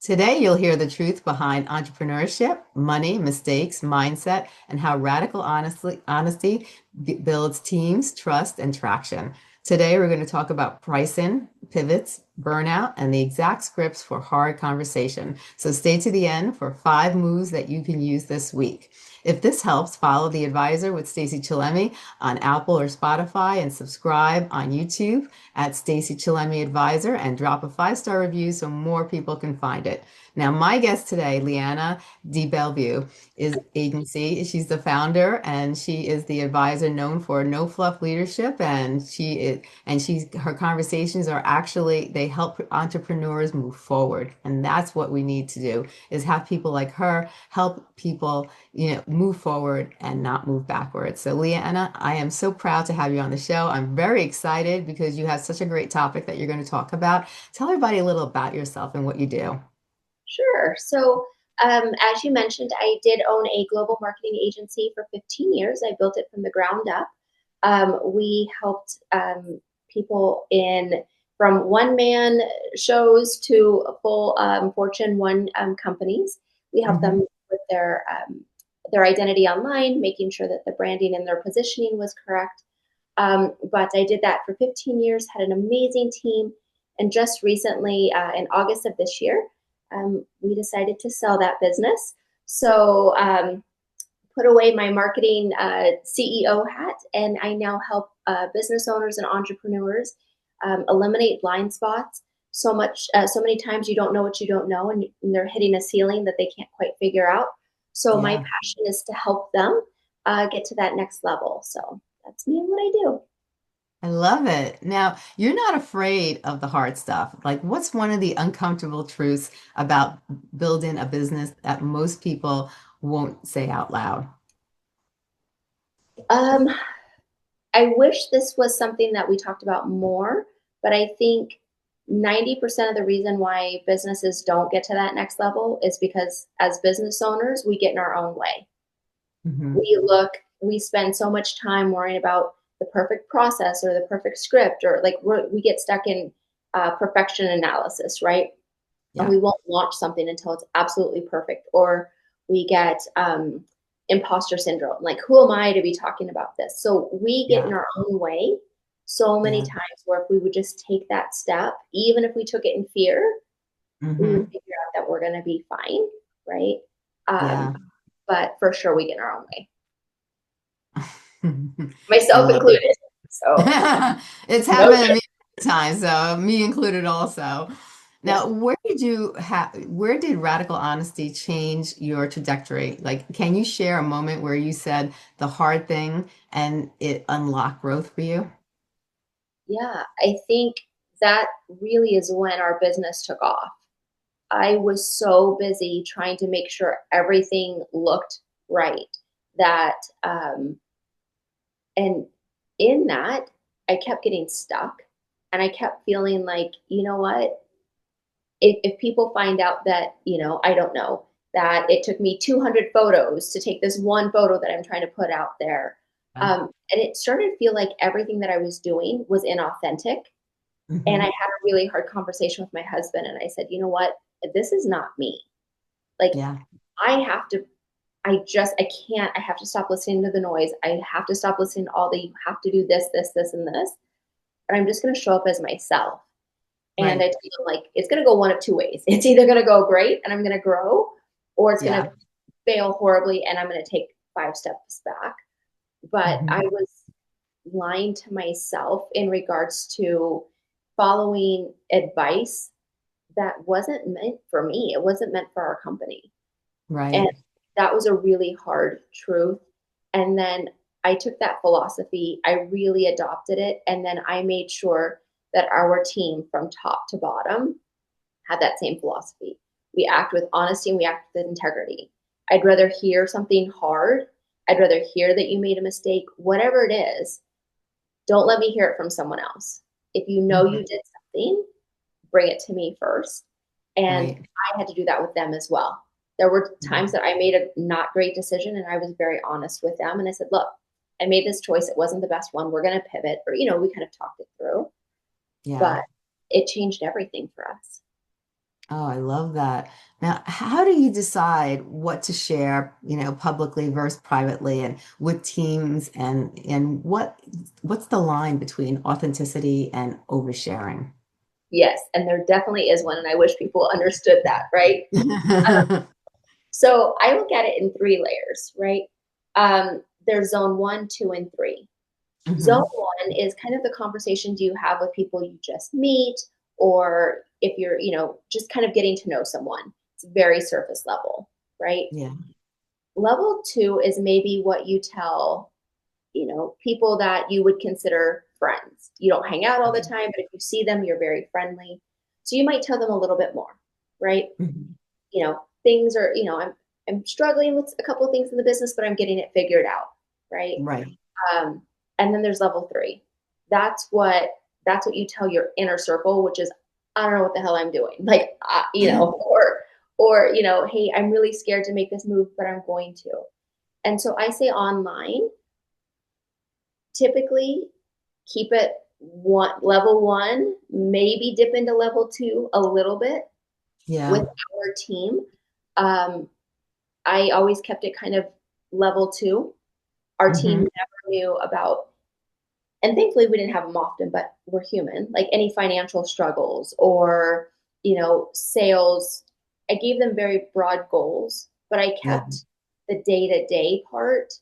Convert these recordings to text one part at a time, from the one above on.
Today, you'll hear the truth behind entrepreneurship, money, mistakes, mindset, and how radical honesty builds teams, trust, and traction. Today, we're going to talk about pricing, pivots, burnout, and the exact scripts for hard conversation. So stay to the end for 5 moves that you can use this week. If this helps, follow The Advisor with Stacey Chillemi on Apple or Spotify and subscribe on YouTube at Stacey Chillemi Advisor and drop a 5-star review so more people can find it. Now, my guest today, Leanna DeBellevue, is agency. She's the founder and she is the advisor known for no fluff leadership. And her conversations are actually, they help entrepreneurs move forward. And that's what we need to do is have people like her help people, move forward and not move backwards. So Leanna, I am so proud to have you on the show. I'm very excited because you have such a great topic that you're going to talk about. Tell everybody a little about yourself and what you do. Sure. As you mentioned, I did own a global marketing agency for 15 years. I built it from the ground up. We helped people from one-man shows to full Fortune 1 companies. We helped Mhm. them with their identity online, making sure that the branding and their positioning was correct. But I did that for 15 years, had an amazing team, and just recently, in August of this year, we decided to sell that business. So put away my marketing CEO hat, and I now help business owners and entrepreneurs eliminate blind spots. So many times you don't know what you don't know, and they're hitting a ceiling that they can't quite figure out. So my Yeah. passion is to help them get to that next level. So that's me and what I do. I love it. Now, you're not afraid of the hard stuff. Like, what's one of the uncomfortable truths about building a business that most people won't say out loud? Um, I wish this was something that we talked about more, but I think 90% of the reason why businesses don't get to that next level is because as business owners, we get in our own way. Hmm. We spend so much time worrying about the perfect process or the perfect script, or like we get stuck in perfection analysis, right? And Yeah. we won't launch something until it's absolutely perfect. Or we get imposter syndrome. Like, who am I to be talking about this? So we get in Yeah. our own way so many Yeah. times where if we would just take that step, even if we took it in fear, we would Hmm. figure out that we're going to be fine, right? Um, Yeah. but for sure, we get in our own way, I myself love it. included. So, It's no happened to me times, so me included also. yeah. Now, where did radical honesty change your trajectory? Like, can you share a moment where you said the hard thing and it unlocked growth for you? Yeah, I think that really is when our business took off. I was so busy trying to make sure everything looked right that, and in that, I kept getting stuck, and I kept feeling like, you know what? If people find out that, I don't know, that it took me 200 photos to take this one photo that I'm trying to put out there. Yeah. And it started to feel like everything that I was doing was inauthentic. And I Hmm. had a really hard conversation with my husband, and I said, you know what? This is not me. Like, Yeah. I have to, I can't, I have to stop listening to the noise. I have to stop listening to all the, you have to do this, this, this, and this. And I'm just going to show up as myself. And I Right. tell them, like, it's going to go one of two ways. It's either going to go great and I'm going to grow, or it's going Yeah. to fail horribly and I'm going to take 5 steps back. But I Hmm. was lying to myself in regards to following advice that wasn't meant for me. It wasn't meant for our company. And Right. that was a really hard truth. And then I took that philosophy, I really adopted it, and then I made sure that our team from top to bottom had that same philosophy. We act with honesty and we act with integrity. I'd rather hear something hard. I'd rather hear that you made a mistake, whatever it is. Don't let me hear it from someone else. If you know Hmm. you did something, bring it to me first. And Right. I had to do that with them as well. There were Yeah. times that I made a not great decision, and I was very honest with them. And I said, look, I made this choice. It wasn't the best one. We're going to pivot. Or, we kind of talked it through, Yeah. but it changed everything for us. Oh, I love that. Now, how do you decide what to share, publicly versus privately and with teams and what's the line between authenticity and oversharing? Yes, and there definitely is one, and I wish people understood that, right? So I look at it in three layers, right? There's zone one, two, and three. Zone Hmm. one is kind of the conversations you have with people you just meet, or if you're, just kind of getting to know someone. It's very surface level, right? Yeah. Level two is maybe what you tell, people that you would consider friends. You don't hang out all the time, but if you see them, you're very friendly. So you might tell them a little bit more, right? Mhm. Things are, I'm struggling with a couple of things in the business, but I'm getting it figured out, right? Right. Um, and then there's level three. That's what that's what you tell your inner circle, which is I don't know what the hell I'm doing, like or hey, I'm really scared to make this move, but I'm going to. And so I say online, typically keep it level one, maybe dip into level two a little bit with Yeah. our team. Um, I always kept it kind of level two. Our team Hmm. never knew about, and thankfully we didn't have them often, but we're human, like any financial struggles or, sales. I gave them very broad goals, but I Yeah. kept the day to day part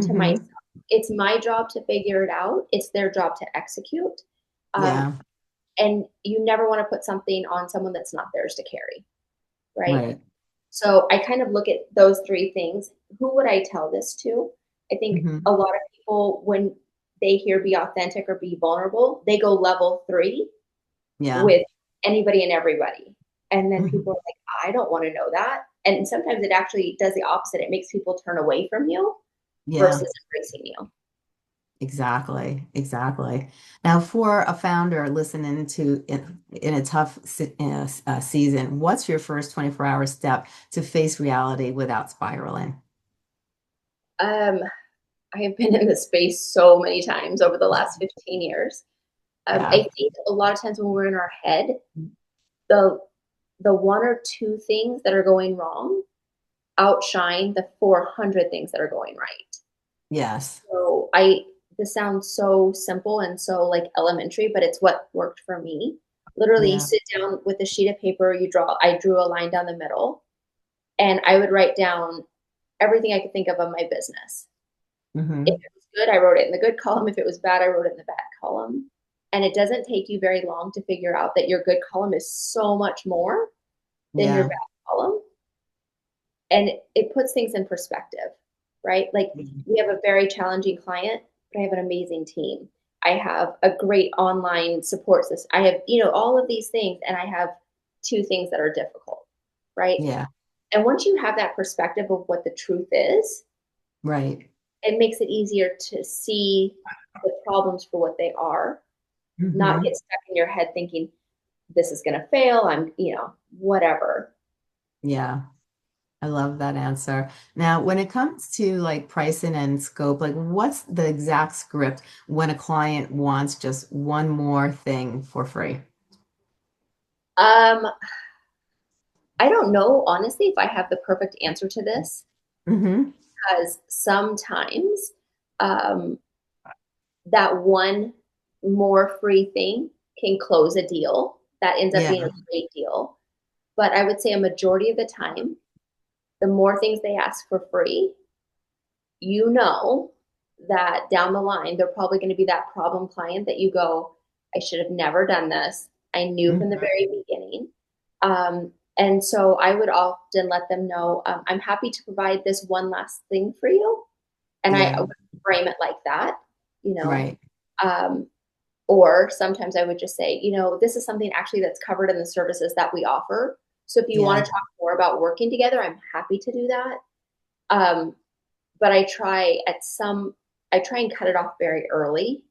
to myself. Hmm. It's my job to figure it out, it's their job to execute. Um, Yeah. and you never want to put something on someone that's not theirs to carry, right? Right. So I kind of look at those three things. Who would I tell this to? I think Hmm. a lot of people, when they hear be authentic or be vulnerable, they go level three Yeah. with anybody and everybody. And then people Hmm. are like, I don't want to know that. And sometimes it actually does the opposite. It makes people turn away from you Yeah. versus embracing you. Exactly, exactly. Now, for a founder listening to in a tough season, what's your first 24-hour step to face reality without spiraling? Um, I have been in this space so many times over the last 15 years. Yeah, I think a lot of times when we're in our head, the the one or two things that are going wrong outshine the 400 things that are going right. yes, So this sounds so simple and so like elementary, but it's what worked for me. Literally, you yeah, sit down with a sheet of paper, I drew a line down the middle, and I would write down everything I could think of my business. If hmm, it was good, I wrote it in the good column. If it was bad, I wrote it in the bad column. And it doesn't take you very long to figure out that your good column is so much more than your yeah, bad column. And it puts things in perspective, right? Like we have a very challenging client, but I have an amazing team. I have a great online support system. I have, all of these things, and I have two things that are difficult, right? yeah, And once you have that perspective of what the truth is, right. it makes it easier to see the problems for what they are, not Hmm. get stuck in your head thinking, this is going to fail. Whatever. Yeah, I love that answer. Now, when it comes to like pricing and scope, like what's the exact script when a client wants just one more thing for free? Um, I don't know, honestly, if I have the perfect answer to this Hmm. because sometimes um, that one more free thing can close a deal that ends up Yeah, being a great deal. But I would say a majority of the time, the more things they ask for free, you know that down the line, they're probably going to be that problem client that you go, I should have never done this. I knew from the hmm, very beginning. And so I would often let them know, I'm happy to provide this one last thing for you. And I yeah, would frame it like that, you know. right. Um, or sometimes I would just say, this is something actually that's covered in the services that we offer. So if you Yeah. want to talk more about working together, I'm happy to do that. Um, but I try and cut it off very early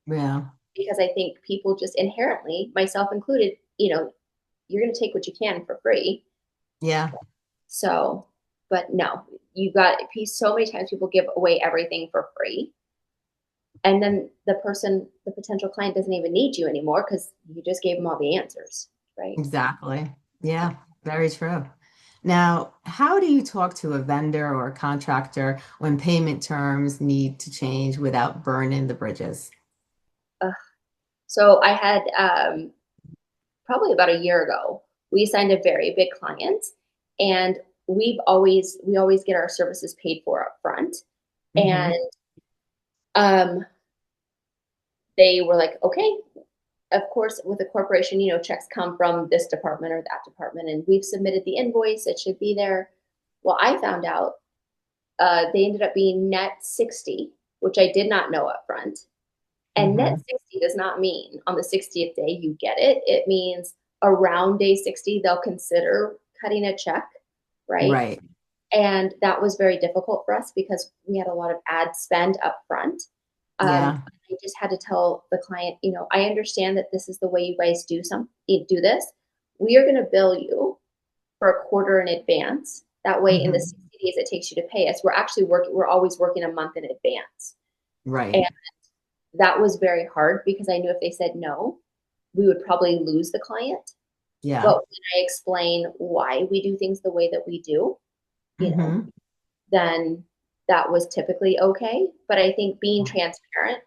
Yeah. because I think people just inherently, myself included, you're going to take what you can for free. Yeah. So, but no, so many times people give away everything for free. And then the potential client doesn't even need you anymore because you just gave them all the answers, right? Exactly. Yeah, very true. Now, how do you talk to a vendor or a contractor when payment terms need to change without burning the bridges? Ugh. So I had probably about a year ago, we signed a very big client, and we always get our services paid for up front. And Hmm. um, they were like, okay, of course, with a corporation, checks come from this department or that department, and we've submitted the invoice, it should be there. Well, I found out they ended up being net 60, which I did not know up front. And net Hmm. 60 does not mean on the 60th day you get it. It means around day 60, they'll consider cutting a check, right? Right. And that was very difficult for us because we had a lot of ad spend up front. Yeah. I just had to tell the client, I understand that this is the way you guys do this. We are going to bill you for a quarter in advance. That way, in the Hmm. 60 days it takes you to pay us, we're always working a month in advance. And Right. that was very hard because I knew if they said no, we would probably lose the client. But Yeah. when I explain why we do things the way that we do, you know, Hmm. then that was typically okay. But I think being transparent,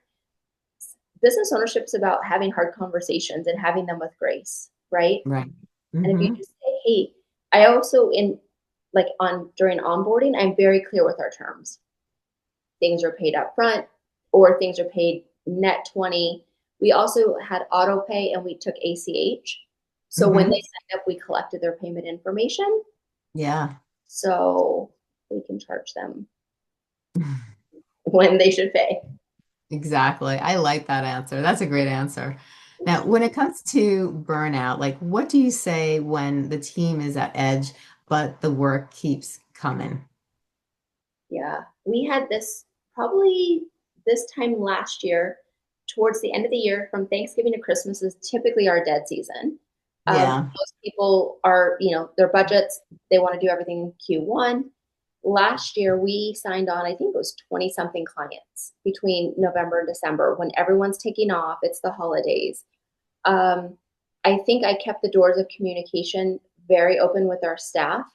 business ownership is about having hard conversations and having them with grace, right? Right. And if you Hmm. just say, hey, I also in like on during onboarding, I'm very clear with our terms. Things are paid up front or things are paid net 20. We also had auto pay and we took ACH. So when they Hmm. signed up, we collected their payment information. Yeah. So we can charge them when they should pay. Exactly. I like that answer. That's a great answer. Now, when it comes to burnout, like what do you say when the team is at edge, but the work keeps coming? Yeah. We had this probably this time last year, towards the end of the year, from Thanksgiving to Christmas is typically our dead season. Yeah. Most people are, their budgets, they want to do everything in Q1. Last year, we signed on, I think it was 20 something clients between November and December when everyone's taking off, it's the holidays. Um, I think I kept the doors of communication very open with our staff.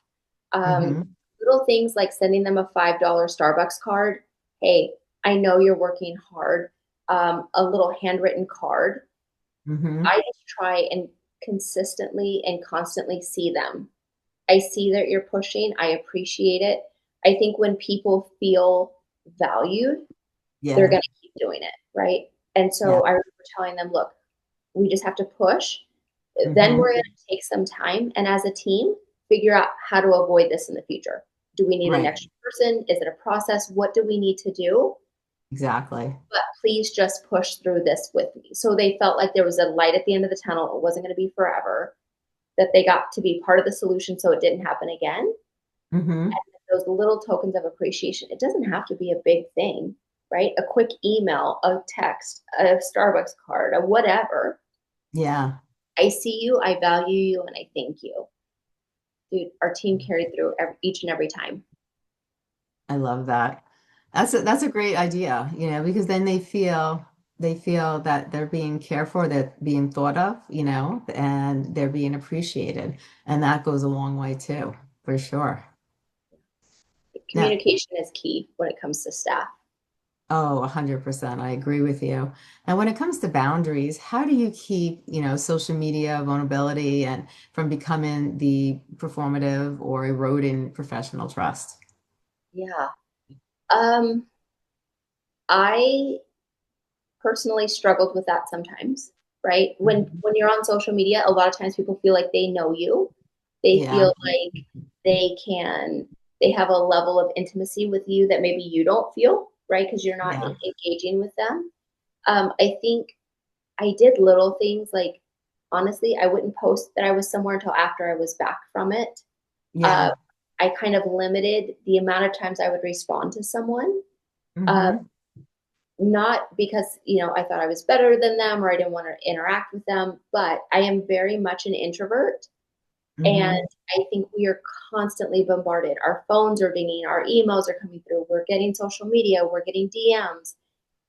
Um, Hmm. Little things like sending them a $5 Starbucks card. Hey, I know you're working hard. A little handwritten card. Hmm. I just try and consistently and constantly see them. I see that you're pushing. I appreciate it. I think when people feel valued, they're Yeah. going to keep doing it, right? And Yeah. so I remember telling them, look, we just have to push. Then we're Hmm. going to take some time and as a team, figure out how to avoid this in the future. Do we need an Right. extra person? Is it a process? What do we need to do? Exactly. But please just push through this with me. So they felt like there was a light at the end of the tunnel. It wasn't going to be forever, that they got to be part of the solution so it didn't happen again. Hmm. Those little tokens of appreciation, it doesn't have to be a big thing, right? A quick email, a text, a Starbucks card, a whatever. Yeah. I see you, I value you, and I thank you. Dude, our team carried through each and every time. I love that. That's a great idea, because then they feel that they're being cared for, they're being thought of, and they're being appreciated. And that goes a long way too, for sure. Now, Communication is key when it comes to staff. oh, 100%. I agree with you. And when it comes to boundaries, how do you keep, social media vulnerability and from becoming the performative or eroding professional trust? Yeah. Um, I personally struggled with that sometimes, right? When Mhm. when you're on social media, a lot of times people feel like they know you. They Yeah. feel like they can they have a level of intimacy with you that maybe you don't feel, right? Because you're not Yeah. engaging with them. I think I did little things like honestly, I wouldn't post that I was somewhere until after I was back from it. Uh, Yeah. I kind of limited the amount of times I would respond to someone. Uh, Hmm. Not because I thought I was better than them or I didn't want to interact with them, but I am very much an introvert, and Hmm. I think we are constantly bombarded. Our phones are dinging, our emails are coming through, we're getting social media, we're getting DMs,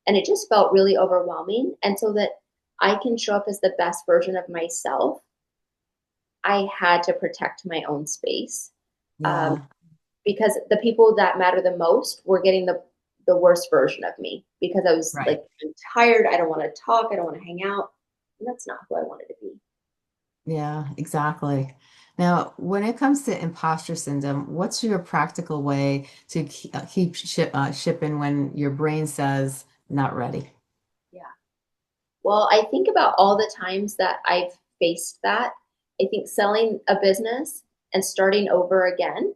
and it just felt really overwhelming. And so that I can show up as the best version of myself, I had to protect my own space. Um, Yeah. because the people that matter the most were getting the worst version of me because I was Right. like, I'm tired. I don't want to talk. I don't want to hang out. And that's not who I wanted to be. Yeah, exactly. Now, when it comes to imposter syndrome, what's your practical way to keep shipping when your brain says not ready? Yeah. Well, I think about all the times that I've faced that. I think selling a business and starting over again,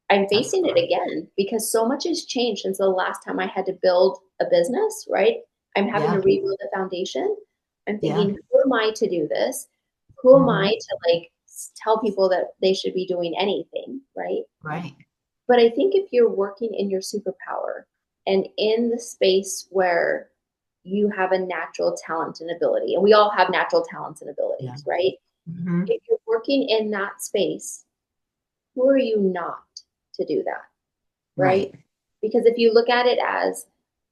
I'm That's facing it hard. again because so much has changed since the last time I had to build a business, right? I'm having to Yeah. rebuild the foundation. I'm Yeah. thinking, who am I to do this? Who am I Hmm. to like tell people that they should be doing anything, right? Right. But I think if you're working in your superpower and in the space where you have a natural talent and ability, and we all have natural talents and Yeah. abilities, right? Hmm. If you're working in that space, who are you not to do that, right? Right. Because if you look at it as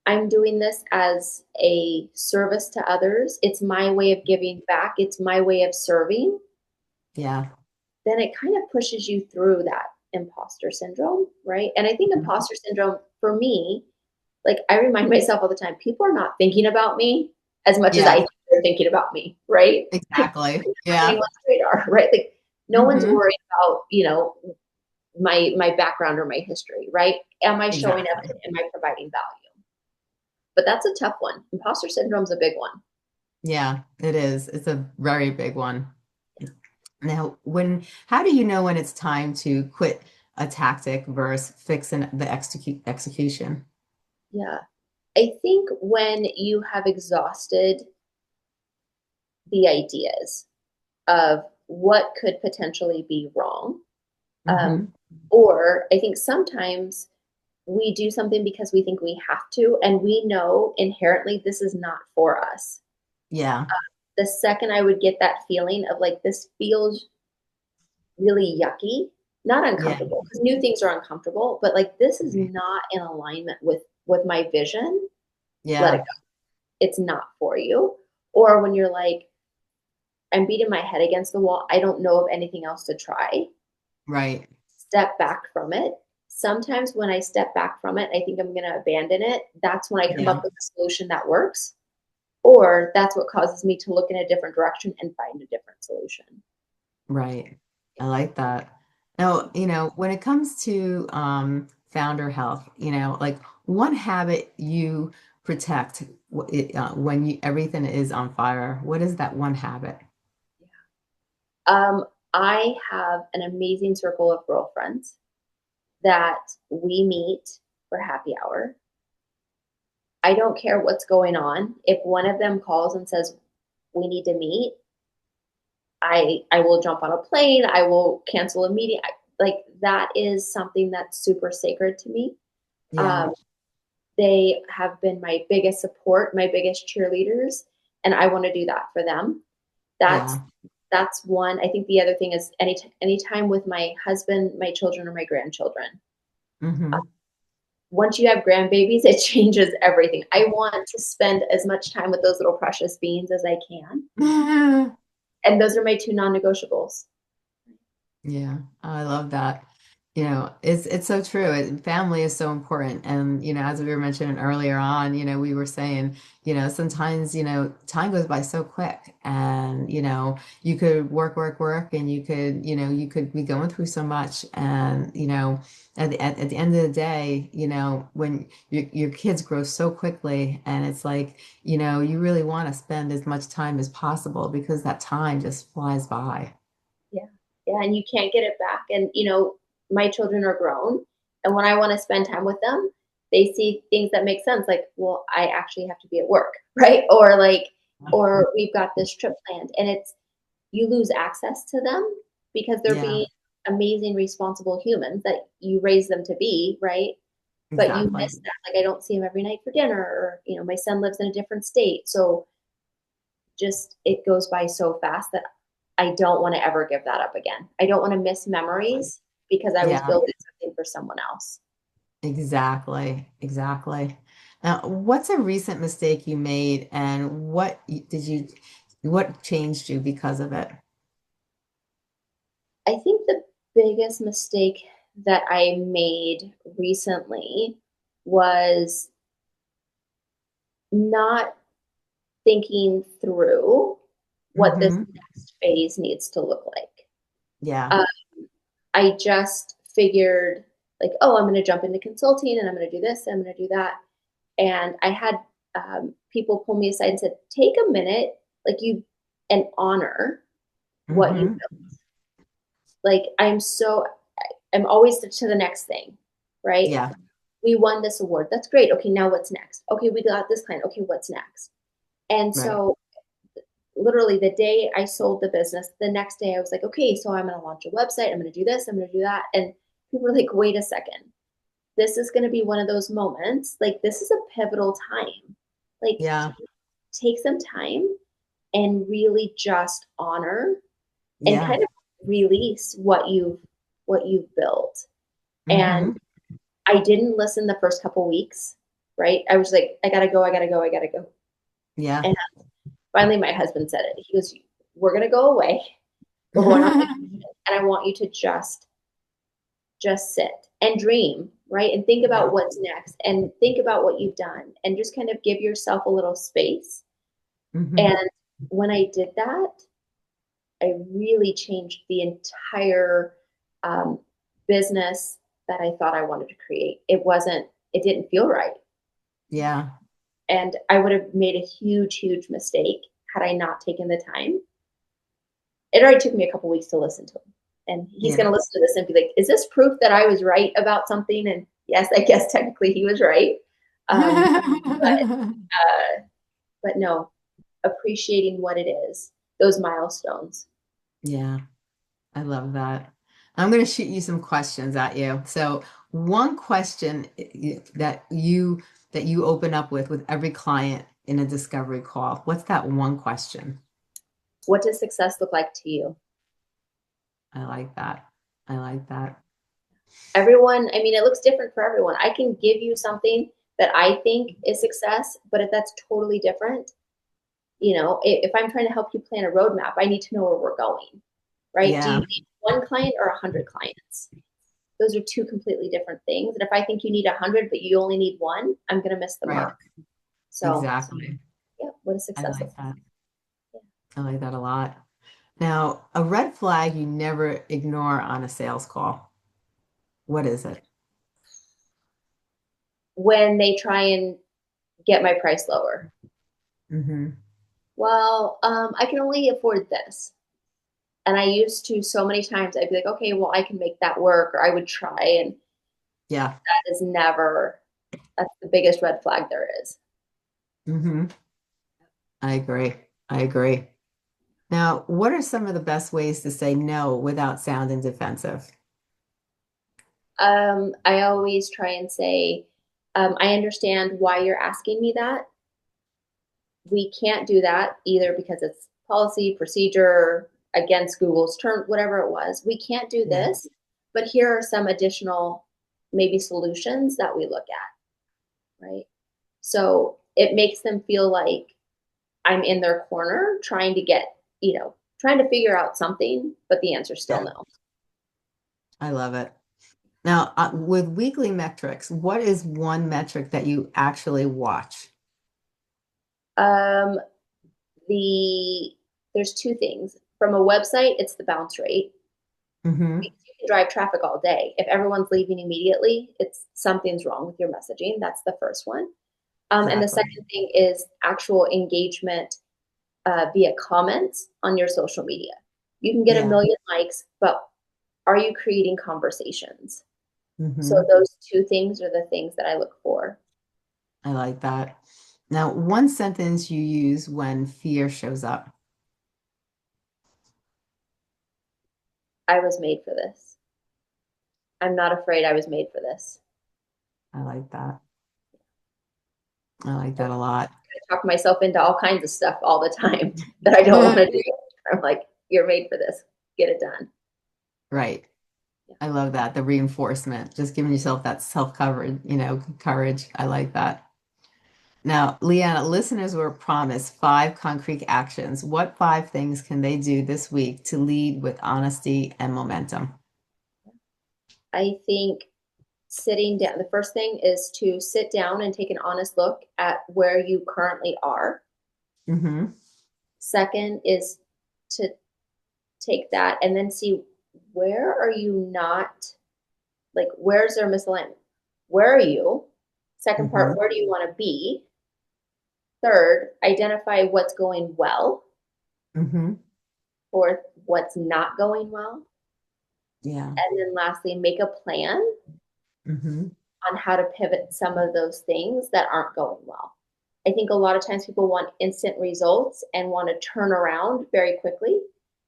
I'm doing this as a service to others, it's my way of giving back, it's my way of serving, Yeah. then it kind of pushes you through that imposter syndrome, right? And I think Mhm. imposter syndrome for me, like I remind myself all the time, people are not thinking about me as much as I Yeah, think they're thinking about me, right? Like exactly. on Yeah. anyone's radar, right? Like no one's Hmm. worried about, my background or my history, right? Am I showing up Exactly. and am I providing value? But that's a tough one. Imposter syndrome is a big one. Yeah, it is. It's a very big one. Now, how do you know when it's time to quit a tactic versus fixing the execution? Yeah. I think when you have exhausted the ideas of what could potentially be wrong, um, Hmm. or I think sometimes we do something because we think we have to, and we know inherently this is not for us. Yeah. The second I would get that feeling of like, this feels really yucky, not Yeah. uncomfortable, because new things are uncomfortable, but like, this is Right. not in alignment with my vision, let it Yeah. go. It's not for you. Or when you're like, I'm beating my head against the wall, I don't know of anything else to try, Right. step back from it. Sometimes when I step back from it, I think I'm going to abandon it. That's when I come Yeah. up with a solution that works, or that's what causes me to look in a different direction and find a different solution. Right. I like that. Now, when it comes to founder health, like one habit you protect when everything is on fire, what is that one habit? I have an amazing circle of girlfriends that we meet for happy hour. I don't care what's going on. If one of them calls and says, we need to meet, I will jump on a plane. I will cancel a meeting. Like that is something that's super sacred to me. Yeah. Um, they have been my biggest support, my biggest cheerleaders, and I want to do that for them. That's Yeah. that's one. I think the other thing is any time with my husband, my children, or my grandchildren. Hmm. Once you have grandbabies, it changes everything. I want to spend as much time with those little precious beings as I can, and those are my two non-negotiables. Yeah, I love that. It's so true. Family is so important. And, as we were mentioning earlier on, we were saying, sometimes, time goes by so quick and, you could work, work, work, and you could be going through so much. And, at the end of the day, when your kids grow so quickly and it's like, you really want to spend as much time as possible because that time just flies by. Yeah. Yeah. And you can't get it back. And, my children are grown. And when I want to spend time with them, they see things that make sense. Like, well, I actually have to be at work, right? Or we've got this trip planned. And you lose access to them because they're Yeah, being amazing, responsible humans that you raise them to be, right? But you exactly. miss that. Like, I don't see him every night for dinner, or, my son lives in a different state. So just it goes by so fast that I don't want to ever give that up again. I don't want to miss memories because I was Yeah, building something for someone else. exactly. Exactly. Now, what's a recent mistake you made and what changed you because of it? I think the biggest mistake that I made recently was not thinking through what this Hmm. next phase needs to look like. Yeah. Uh, I just figured, like, oh, I'm going to jump into consulting and I'm going to do this and I'm going to do that. And I had people pull me aside and said, take a minute, like you, and honor what you Hmm. built. Like I'm always to the next thing, right? Yeah. We won this award. That's great. Okay, now what's next? Okay, we got this client. Okay, what's next? And Right. so literally the day I sold the business, the next day I was like, okay, so I'm going to launch a website. I'm going to do this. I'm going to do that. And people were like, wait a second. This is going to be one of those moments. Like, this is a pivotal time. Like, Yeah. take some time and really just honor and Yeah. kind of release what you've built. And Hmm. I didn't listen the first couple weeks, right? I was like, I gotta go, I gotta go, I gotta go. Yeah. And finally my husband said it. He goes, we're gonna go away. We're going on vacation. And I want you to just sit and dream, right? And think Yeah. about what's next and think about what you've done and just kind of give yourself a little space. Hmm. And when I did that, I really changed the entire um, business that I thought I wanted to create. It didn't feel right. Yeah. And I would have made a huge, huge mistake had I not taken the time. It already took me a couple weeks to listen to him. And he's going Yeah. to listen to this and be like, is this proof that I was right about something? And yes, I guess technically he was right. Um, but, but no, appreciating what it is, those milestones. Yeah. I love that. I'm going to shoot you some questions at you. So, one question that you open up with every client in a discovery call. What's that one question? What does success look like to you? I like that. I like that. Everyone, I mean, it looks different for everyone. I can give you something that I think is success, but if that's totally different, if I'm trying to help you plan a roadmap, I need to know where we're going, right? Do you Yeah. need one client or 100 clients? Those are two completely different things. And if I think you need 100, but you only need one, I'm going to miss the Right. mark. So, Exactly. yeah, what does I success look like that. like? I like that a lot. Now, a red flag you never ignore on a sales call. What is it? When they try and get my price lower. Hmm. Well, I can only afford this. And I used to so many times, I'd be like, okay, well, I can make that work, or I would try. And Yeah. that is never, that's the biggest red flag there is. Hmm. I agree. I agree. Now, what are some of the best ways to say no without sounding defensive? I always try and say, I understand why you're asking me that. We can't do that either because it's policy, procedure, against Google's term, whatever it was. We can't do Yeah. this, but here are some additional maybe solutions that we look at, right? So it makes them feel like I'm in their corner trying to trying to figure out something, but the answer's still Yeah. no. I love it. Now, with weekly metrics, what is one metric that you actually watch? Um, the There's two things. From a website, it's the bounce rate. Hmm. Because you can drive traffic all day. If everyone's leaving immediately, it's something's wrong with your messaging. That's the first one. And the Exactly. second thing is actual engagement via comments on your social media. You can get a Yeah. million likes, but are you creating conversations? So Hmm. those two things are the things that I look for. I like that. Now, one sentence you use when fear shows up. I was made for this. I'm not afraid. I was made for this. I like that. I like that a lot. I talk myself into all kinds of stuff all the time that I don't want to do. I'm like, you're made for this. Get it done. Right. Yeah. I love that. The reinforcement, just giving yourself that self-coverage, courage. I like that. Now, Leanna, listeners were promised 5 concrete actions. What 5 things can they do this week to lead with honesty and momentum? I think sitting down, the first thing is to sit down and take an honest look at where you currently are. Mm-hmm. Second is to take that and then see where are you not, like, where's there misalignment? Where are you? Second Mm-hmm. part, where do you want to be? Third, identify what's going well. Mm-hmm. Fourth, what's not going well. Yeah. And then lastly, make a plan Mm-hmm. on how to pivot some of those things that aren't going well. I think a lot of times people want instant results and want to turn around very quickly.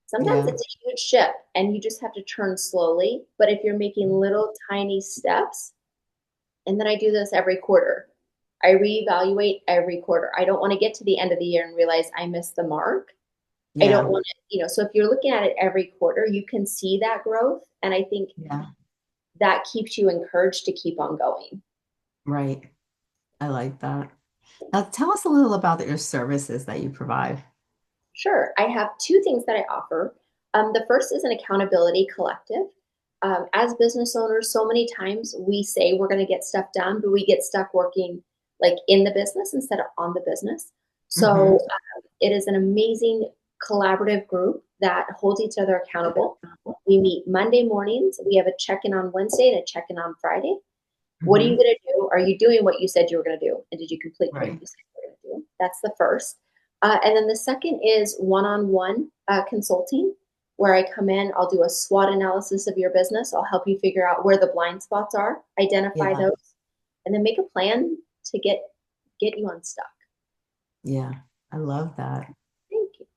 Sometimes Yeah. it's a huge ship and you just have to turn slowly. But if you're making little tiny steps, and then I do this every quarter, I reevaluate every quarter. I don't want to get to the end of the year and realize I missed the mark. I don't Yeah. want to, so if you're looking at it every quarter, you can see that growth. And I think Yeah. that keeps you encouraged to keep on going. Right. I like that. Now, tell us a little about your services that you provide. Sure. I have two things that I offer. The first is an accountability collective. As business owners, so many times we say we're going to get stuff done, but we get stuck working like in the business instead of on the business. So Mm-hmm. it is an amazing collaborative group that holds each other accountable. We meet Monday mornings. We have a check-in on Wednesday and a check-in on Friday. What are you Mm-hmm. going to do? Are you doing what you said you were going to do? And did you complete what Right. you said you were going to do? That's the first. And then the second is one-on-one consulting, where I come in, I'll do a SWOT analysis of your business. I'll help you figure out where the blind spots are, identify Yeah. those, and then make a plan to get you unstuck. Yeah. I love that. Thank you.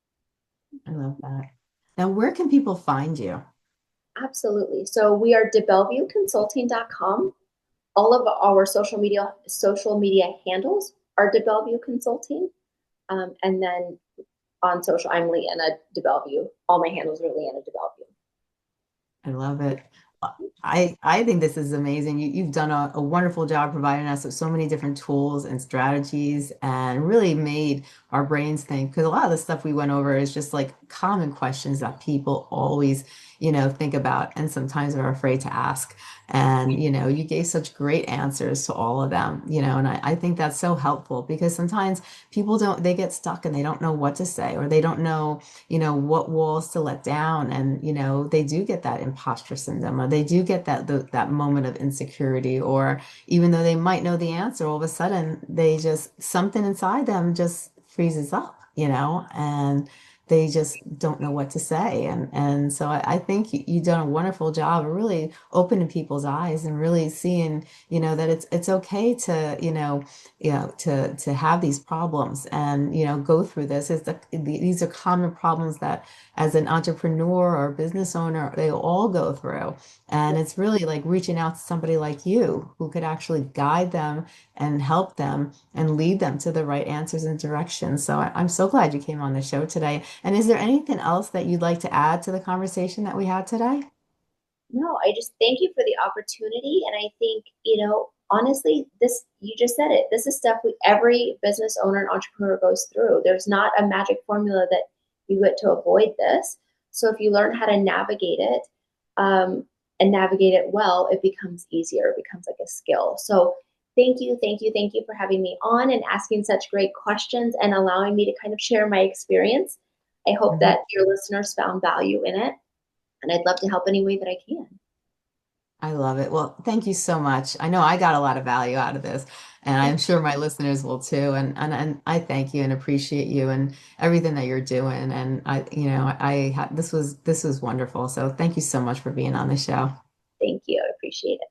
I love that. Now, where can people find you? Absolutely. So we are DeBellevueConsulting.com. All of our social media handles are DeBellevue Consulting. And then on social, I'm Leanna DeBellevue. All my handles are Leanna DeBellevue. I love it. I think this is amazing. You've done a wonderful job providing us with so many different tools and strategies and really made our brains think. Because a lot of the stuff we went over is just like common questions that people always, think about and sometimes are afraid to ask. And, you gave such great answers to all of them, and I think that's so helpful because sometimes people they get stuck and they don't know what to say or they don't know what walls to let down. And, they do get that imposter syndrome or they do get that moment of insecurity, or even though they might know the answer, all of a sudden they just, something inside them just freezes up, and they just don't know what to say. And so I think you've done a wonderful job of really opening people's eyes and really seeing, that it's okay to, to have these problems and, go through this. These are common problems that as an entrepreneur or business owner, they all go through. And it's really like reaching out to somebody like you who could actually guide them and help them and lead them to the right answers and directions. So I'm so glad you came on the show today. And is there anything else that you'd like to add to the conversation that we had today? No, I just thank you for the opportunity. And I think, honestly, you just said it. This is stuff every business owner and entrepreneur goes through. There's not a magic formula that you get to avoid this. So if you learn how to navigate it and navigate it well, it becomes easier. It becomes like a skill. So thank you, thank you, thank you for having me on and asking such great questions and allowing me to kind of share my experience. I hope Mhm. that your listeners found value in it, and I'd love to help any way that I can. I love it. Well, thank you so much. I know I got a lot of value out of this, and I'm sure my listeners will too. And I thank you and appreciate you and everything that you're doing. And this was wonderful. So thank you so much for being on the show. Thank you. I appreciate it.